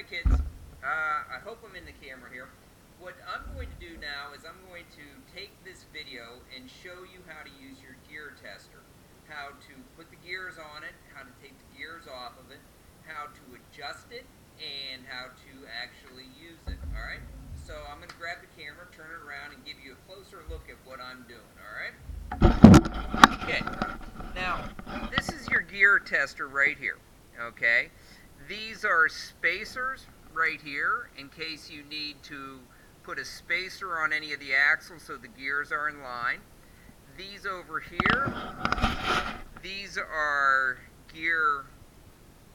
kids. I hope I'm in the camera here. What I'm going to do now is I'm going to take this video and show you how to use your gear tester. How to put the gears on it, how to take the gears off of it, how to adjust it, and how to actually use it. Alright? So I'm going to grab the camera, turn it around, and give you a closer look at what I'm doing. Alright? Okay. Now, this is your gear tester right here. Okay? These are spacers right here in case you need to put a spacer on any of the axles so the gears are in line. These over here, these are gear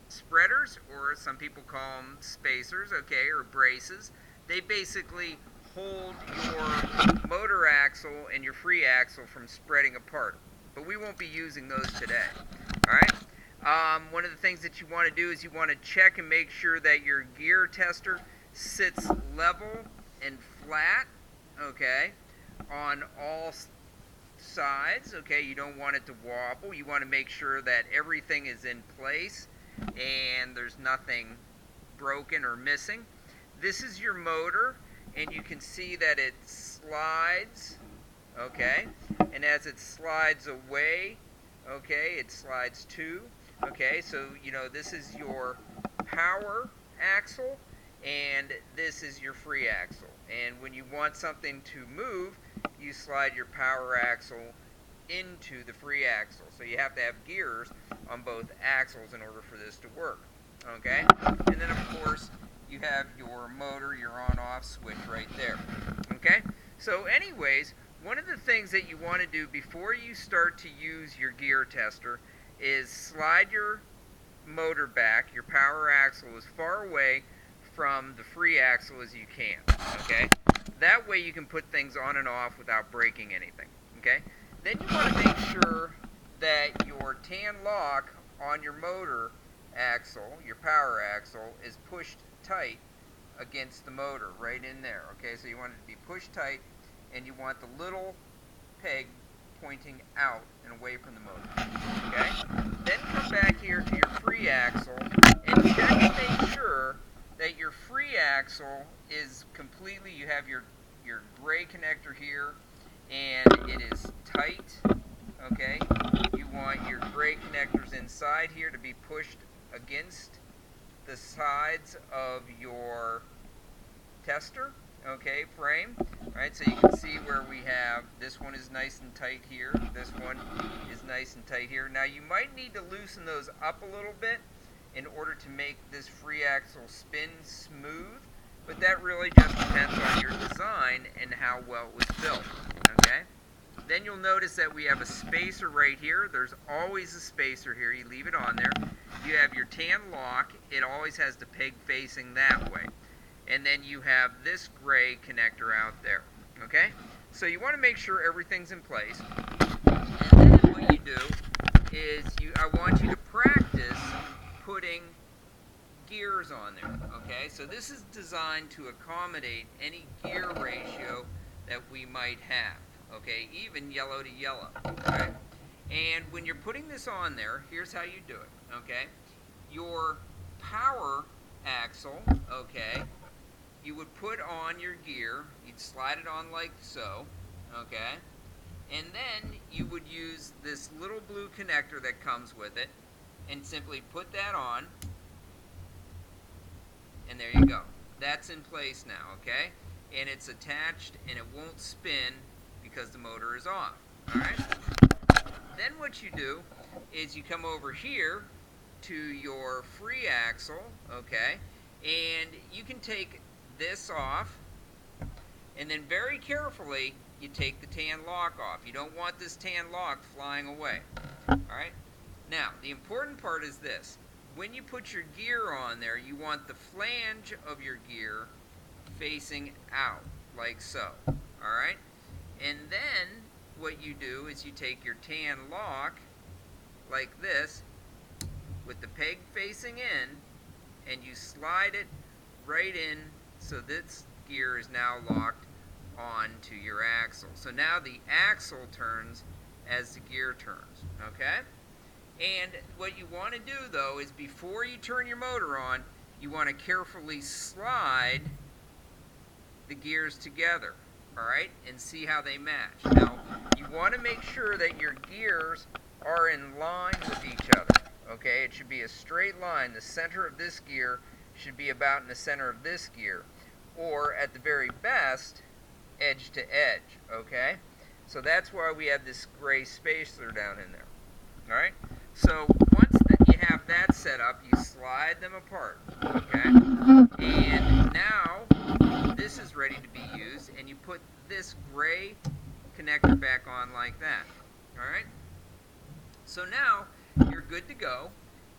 spreaders, or some people call them spacers, okay, or braces. They basically hold your motor axle and your free axle from spreading apart. But we won't be using those today. Alright? One of the things that you want to do is you want to check and make sure that your gear tester sits level and flat, okay, on all sides, okay. You don't want it to wobble. You want to make sure that everything is in place and there's nothing broken or missing. This is your motor, and you can see that it slides, okay, and as it slides away, okay, it slides too, okay. So you know, this is your power axle and this is your free axle, and when you want something to move, you slide your power axle into the free axle. So you have to have gears on both axles in order for this to work, okay. And then of course you have your motor, your on-off switch right there, okay. So anyways, one of the things that you want to do before you start to use your gear tester is slide your motor back, your power axle, as far away from the free axle as you can, okay? That way you can put things on and off without breaking anything, okay? Then you want to make sure that your tan lock on your motor axle, your power axle, is pushed tight against the motor right in there, okay? So you want it to be pushed tight, and you want the little peg pointing out and away from the motor, okay? Then come back here to your free axle and check to make sure that your free axle is completely, you have your gray connector here and it is tight, okay? You want your gray connectors inside here to be pushed against the sides of your tester, okay, frame. Alright, so you can see where we have, this one is nice and tight here, this one is nice and tight here. Now you might need to loosen those up a little bit in order to make this free axle spin smooth, but that really just depends on your design and how well it was built, okay? Then you'll notice that we have a spacer right here. There's always a spacer here. You leave it on there. You have your tan lock. It always has the peg facing that way. And then you have this gray connector out there, okay? So you want to make sure everything's in place. And then what you do is I want you to practice putting gears on there, okay? So this is designed to accommodate any gear ratio that we might have, okay? Even yellow to yellow, okay? And when you're putting this on there, here's how you do it, okay? Your power axle, okay, you would put on your gear, you'd slide it on like so, okay? And then you would use this little blue connector that comes with it and simply put that on, and there you go. That's in place now, okay? And it's attached and it won't spin because the motor is off, alright? Then what you do is you come over here to your free axle, okay? And you can take this off, and then very carefully you take the tan lock off. You don't want this tan lock flying away, alright? Now, the important part is this. When you put your gear on there, you want the flange of your gear facing out, like so, alright? And then what you do is you take your tan lock, like this, with the peg facing in, and you slide it right in so this gear is now locked onto your axle. So now the axle turns as the gear turns, okay? And what you want to do, though, is before you turn your motor on, you want to carefully slide the gears together, all right, and see how they match. Now, you want to make sure that your gears are in line with each other, okay? It should be a straight line. The center of this gear should be about in the center of this gear, or at the very best, edge to edge, okay? So that's why we have this gray spacer down in there, all right? So once that you have that set up, you slide them apart, okay? And now this is ready to be used, and you put this gray connector back on like that, all right? So now you're good to go,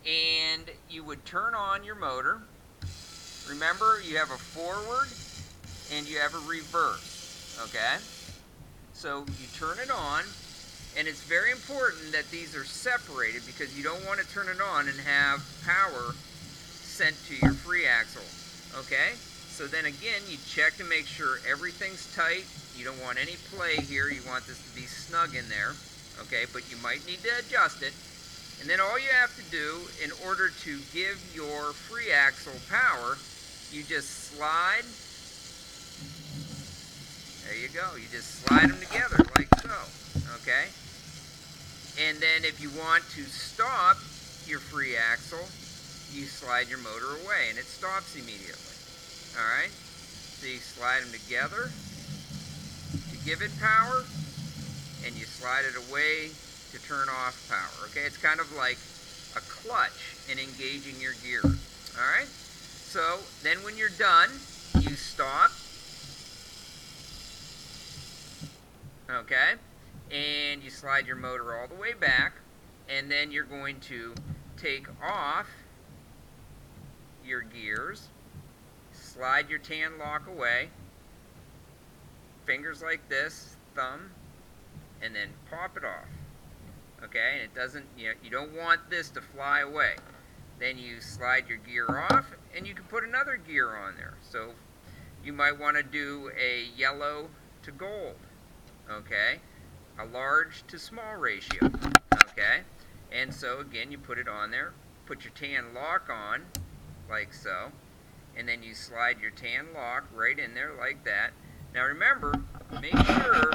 and you would turn on your motor. Remember, you have a forward and you have a reverse, okay? So you turn it on, and it's very important that these are separated because you don't want to turn it on and have power sent to your free axle, okay? So then again, you check to make sure everything's tight. You don't want any play here. You want this to be snug in there, okay? But you might need to adjust it. And then all you have to do in order to give your free axle power, you just slide. There you go. You just slide them together like so, okay? And then if you want to stop your free axle, you slide your motor away and it stops immediately. All right? So you slide them together to give it power, and you slide it away to turn off power. Okay? It's kind of like a clutch in engaging your gears. All right? So then when you're done, you stop. Okay? And you slide your motor all the way back, and then you're going to take off your gears, slide your tan lock away, fingers like this, thumb, and then pop it off. Okay, and it doesn't, you don't want this to fly away. Then you slide your gear off, and you can put another gear on there. So you might want to do a yellow to gold, okay, a large to small ratio, okay, and so again you put it on there, put your tan lock on like so, and then you slide your tan lock right in there like that. Now remember, make sure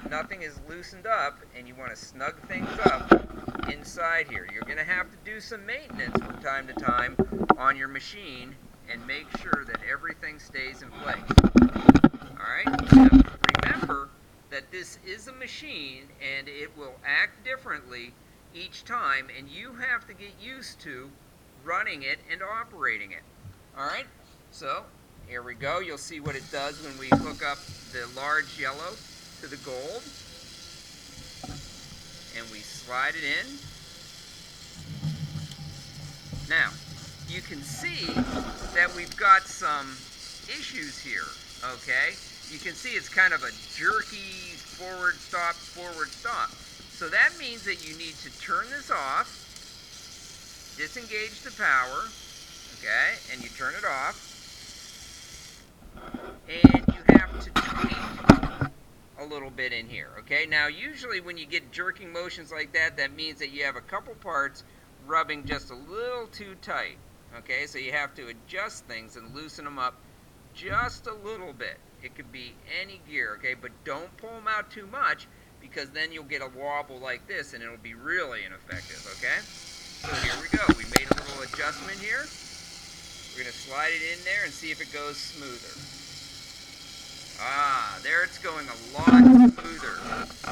nothing is loosened up, and you want to snug things up inside here. You're going to have to do some maintenance from time to time on your machine and make sure that everything stays in place. Alright, now remember that this is a machine and it will act differently each time, and you have to get used to running it and operating it. Alright, so here we go. You'll see what it does when we hook up the large yellow to the gold. And we slide it in. Now, you can see that we've got some issues here, okay? You can see it's kind of a jerky forward stop, forward stop. So that means that you need to turn this off, disengage the power, okay, and you turn it off. And you have to tweak a little bit in here, okay? Now, usually when you get jerking motions like that, that means that you have a couple parts rubbing just a little too tight, okay? So you have to adjust things and loosen them up just a little bit. It could be any gear, okay? But don't pull them out too much, because then you'll get a wobble like this, and it'll be really ineffective, okay? So here we go. We made a little adjustment here. We're going to slide it in there and see if it goes smoother. Ah, there it's going a lot smoother,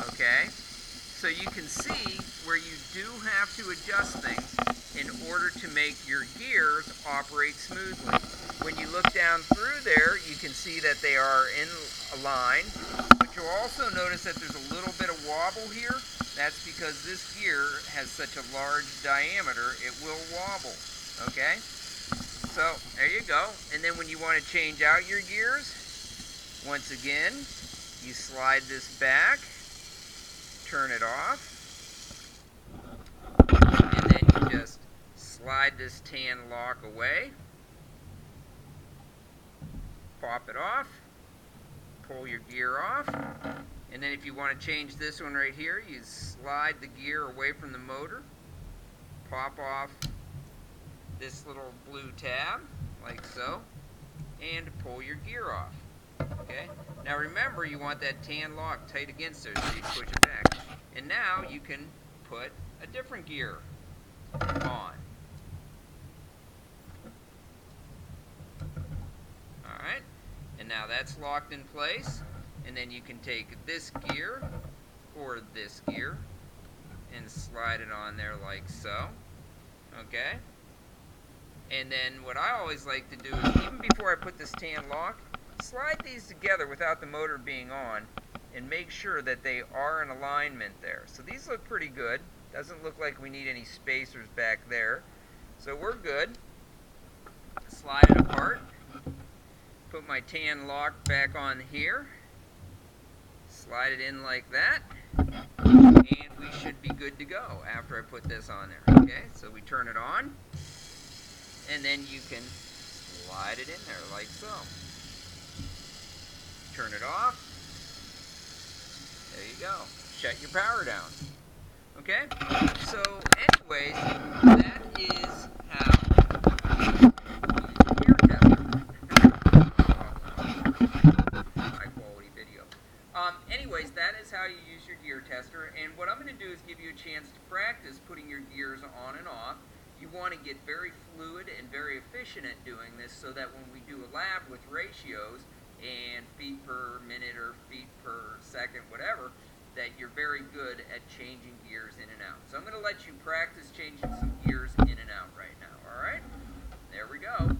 okay? So you can see where you do have to adjust things in order to make your gears operate smoothly. When you look down through there, you can see that they are in a line, but you'll also notice that there's a little bit of wobble here. That's because this gear has such a large diameter, it will wobble, okay? So, there you go. And then when you want to change out your gears, once again, you slide this back, turn it off, and then you just slide this tan lock away, pop it off, pull your gear off, and then if you want to change this one right here, you slide the gear away from the motor, pop off this little blue tab, like so, and pull your gear off. Okay? Now remember, you want that tan lock tight against there, so you push it back. And now you can put a different gear on. Alright? And now that's locked in place. And then you can take this gear or this gear and slide it on there like so. Okay? And then what I always like to do is, even before I put this tan lock, slide these together without the motor being on and make sure that they are in alignment there. So these look pretty good. Doesn't look like we need any spacers back there. So we're good. Slide it apart. Put my tan lock back on here. Slide it in like that. And we should be good to go after I put this on there. Okay, so we turn it on. And then you can slide it in there like so. Turn it off. There you go. Shut your power down. Okay? So anyways, that is how you use your gear tester. High quality video. Anyways, that is how you use your gear tester. And what I'm going to do is give you a chance to practice putting your gears on and off. You want to get very fluid and very efficient at doing this so that when we do a lab with ratios and feet per minute or feet per second, whatever, that you're very good at changing gears in and out. So I'm going to let you practice changing some gears in and out right now, all right? There we go.